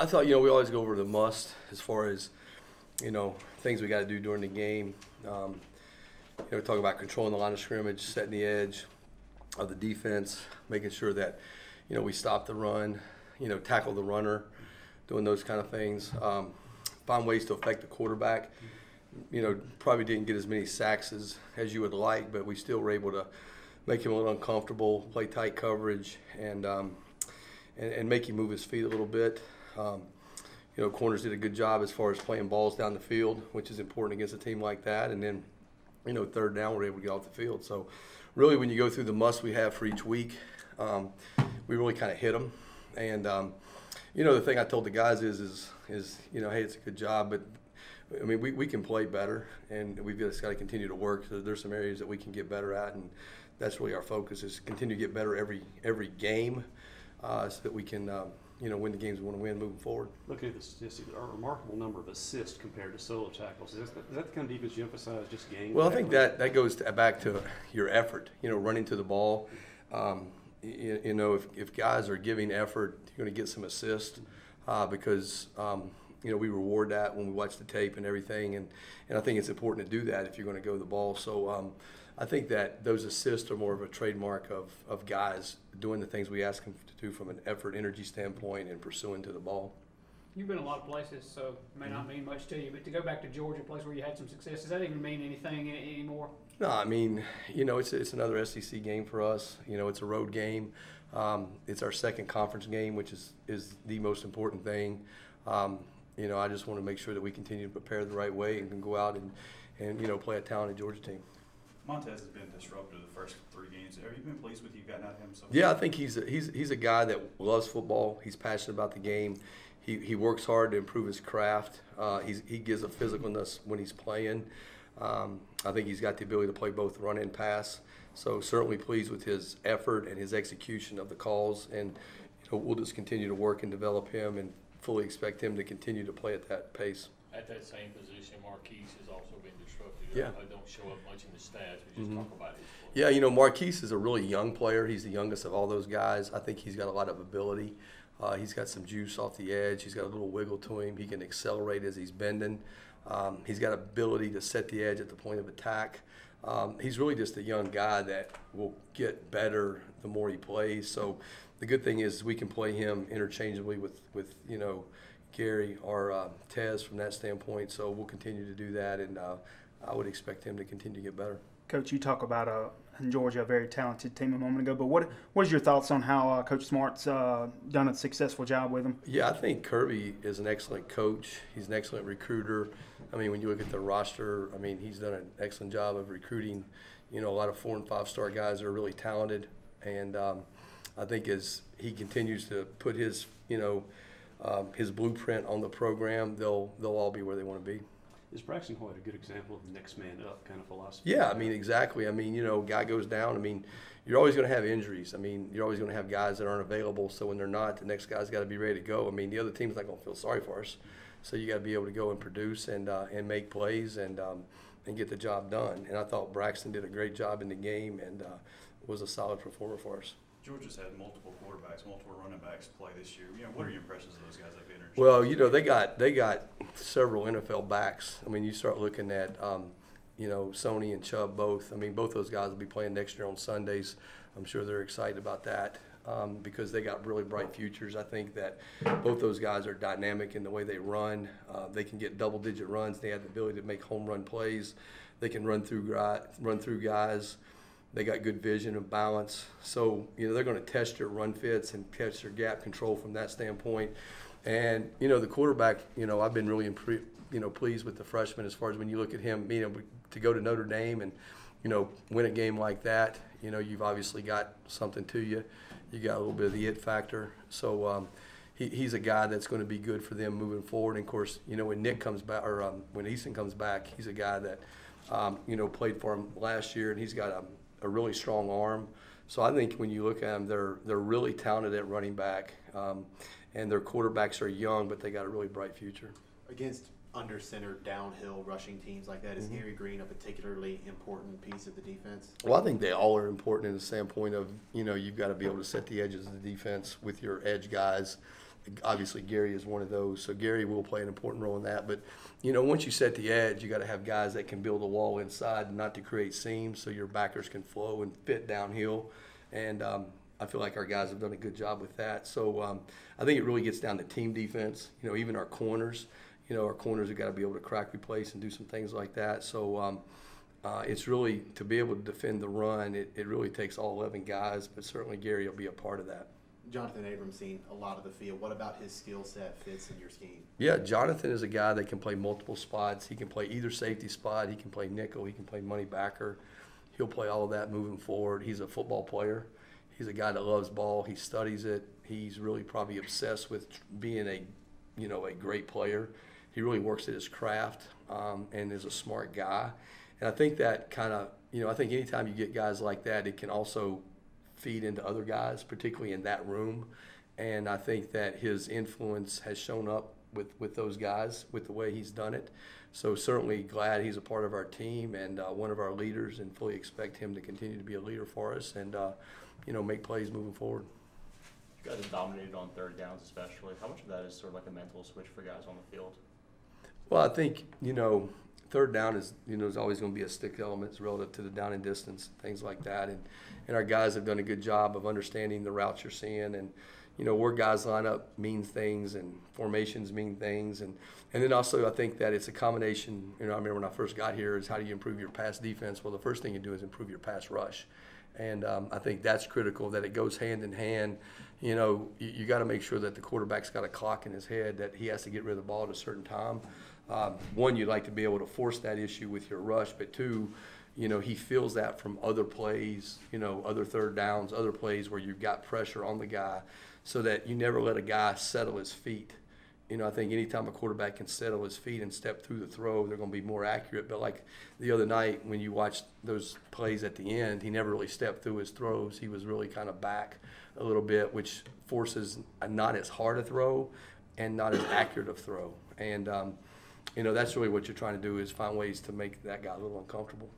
I thought, we always go over the must as far as, things we got to do during the game. Talk about controlling the line of scrimmage, setting the edge of the defense, making sure that, we stop the run, tackle the runner, doing those kind of things. Find ways to affect the quarterback. Probably didn't get as many sacks as you would like, but we still were able to make him a little uncomfortable, play tight coverage, and make him move his feet a little bit. Corners did a good job as far as playing balls down the field, which is important against a team like that. And then, third down, we're able to get off the field. So really when you go through the must we have for each week, we really kind of hit them. And, the thing I told the guys is hey, it's a good job, but I mean, we can play better, and we've just got to continue to work. So there's some areas that we can get better at, and that's really our focus, is continue to get better every game, so that we can win the games we want to win moving forward. Looking at the statistics, a remarkable number of assists compared to solo tackles. Is that the kind of defense you emphasize, just game? Well, I think that goes back to your effort, running to the ball. If guys are giving effort, you're going to get some assists, because we reward that when we watch the tape and everything, and I think it's important to do that if you're going to go the ball. So I think that those assists are more of a trademark of guys doing the things we ask them to do from an effort, energy standpoint, and pursuing to the ball. You've been a lot of places, so it may not mean much to you, but to go back to Georgia, a place where you had some success, does that even mean anything anymore? No, I mean, it's another SEC game for us. It's a road game. It's our second conference game, which is the most important thing. I just want to make sure that we continue to prepare the right way and can go out and play a talented Georgia team. Montez has been disruptive the first 3 games. Have you been pleased with you gotten out of him so far? Yeah, I think he's a guy that loves football. He's passionate about the game. He works hard to improve his craft. He gives a physicalness when he's playing. I think he's got the ability to play both run and pass. So certainly pleased with his effort and his execution of the calls. And we'll just continue to work and develop him, and fully expect him to continue to play at that pace. At that same position, Marquise has also been disruptive. Yeah. I don't show up much in the stats. We just talk about his Yeah, play. Marquise is a really young player. He's the youngest of all those guys. I think he's got a lot of ability. He's got some juice off the edge. He's got a little wiggle to him. He can accelerate as he's bending. He's got ability to set the edge at the point of attack. He's really just a young guy that will get better the more he plays. So the good thing is we can play him interchangeably with Gary or Tez from that standpoint. So we'll continue to do that, and I would expect him to continue to get better. Coach, you talk about in Georgia, a very talented team a moment ago, but what is your thoughts on how Coach Smart's done a successful job with them? Yeah, I think Kirby is an excellent coach. He's an excellent recruiter. I mean, when you look at the roster, I mean, he's done an excellent job of recruiting, a lot of 4- and 5-star guys that are really talented. And I think as he continues to put his, his blueprint on the program, they'll all be where they want to be. Is Braxton Hoyt a good example of the next man up kind of philosophy? Yeah, I mean, exactly. I mean, guy goes down. I mean, you're always going to have injuries. I mean, you're always going to have guys that aren't available. So when they're not, the next guy's got to be ready to go. I mean, the other team's not going to feel sorry for us. So you got to be able to go and produce and make plays and get the job done. And I thought Braxton did a great job in the game and was a solid performer for us. Georgia's had multiple quarterbacks, multiple running backs play this year. What are your impressions of those guys like Leonard? Well, they got several NFL backs. I mean, you start looking at Sony and Chubb both. I mean, both those guys will be playing next year on Sundays. I'm sure they're excited about that because they got really bright futures. I think that both those guys are dynamic in the way they run. They can get double-digit runs. They have the ability to make home run plays. They can run through guys. They got good vision and balance. So, they're going to test your run fits and test your gap control from that standpoint. And, the quarterback, I've been really pleased with the freshman as far as when you look at him being able to go to Notre Dame and, win a game like that. You've obviously got something to you. You got a little bit of the it factor. So he's a guy that's going to be good for them moving forward. And, of course, when Nick comes back or when Easton comes back, he's a guy that, played for him last year, and he's got a really strong arm. So I think when you look at them, they're really talented at running back, and their quarterbacks are young, but they got a really bright future. Against under-center, downhill rushing teams like that, is Gary Green a particularly important piece of the defense? Well, I think they all are important in the standpoint of, you've got to be able to set the edges of the defense with your edge guys obviously Gary is one of those, so Gary will play an important role in that. But, you know, once you set the edge, you got to have guys that can build a wall inside, not to create seams, so your backers can flow and fit downhill. And I feel like our guys have done a good job with that. So I think it really gets down to team defense. You know, even our corners. You know, our corners have got to be able to crack, replace, and do some things like that. So it's really, to be able to defend the run, it really takes all 11 guys, but certainly Gary will be a part of that. Jonathan Abrams seen a lot of the field. What about his skill set fits in your scheme? Yeah, Jonathan is a guy that can play multiple spots. He can play either safety spot. He can play nickel. He can play money backer. He'll play all of that moving forward. He's a football player. He's a guy that loves ball. He studies it. He's really probably obsessed with being a great player. He really works at his craft and is a smart guy. And I think that kind of, I think anytime you get guys like that, it can also feed into other guys, particularly in that room. And I think that his influence has shown up with those guys, with the way he's done it. So certainly glad he's a part of our team and one of our leaders, and fully expect him to continue to be a leader for us and, make plays moving forward. You guys have dominated on third downs especially. How much of that is sort of like a mental switch for guys on the field? Well, I think, third down is, is always going to be a stick element. It's relative to the down and distance, things like that. And our guys have done a good job of understanding the routes you're seeing. And, where guys line up means things, and formations mean things. And then also I think that it's a combination. I remember when I first got here, is how do you improve your pass defense? Well, the first thing you do is improve your pass rush. And I think that's critical, that it goes hand in hand. You got to make sure that the quarterback's got a clock in his head that he has to get rid of the ball at a certain time. One, you'd like to be able to force that issue with your rush, but two, he feels that from other plays, other third downs, other plays where you've got pressure on the guy, so that you never let a guy settle his feet. I think anytime a quarterback can settle his feet and step through the throw, they're going to be more accurate. But like the other night when you watched those plays at the end, he never really stepped through his throws. He was really kind of back a little bit, which forces a not as hard a throw and not as accurate of throw. And, that's really what you're trying to do, is find ways to make that guy a little uncomfortable.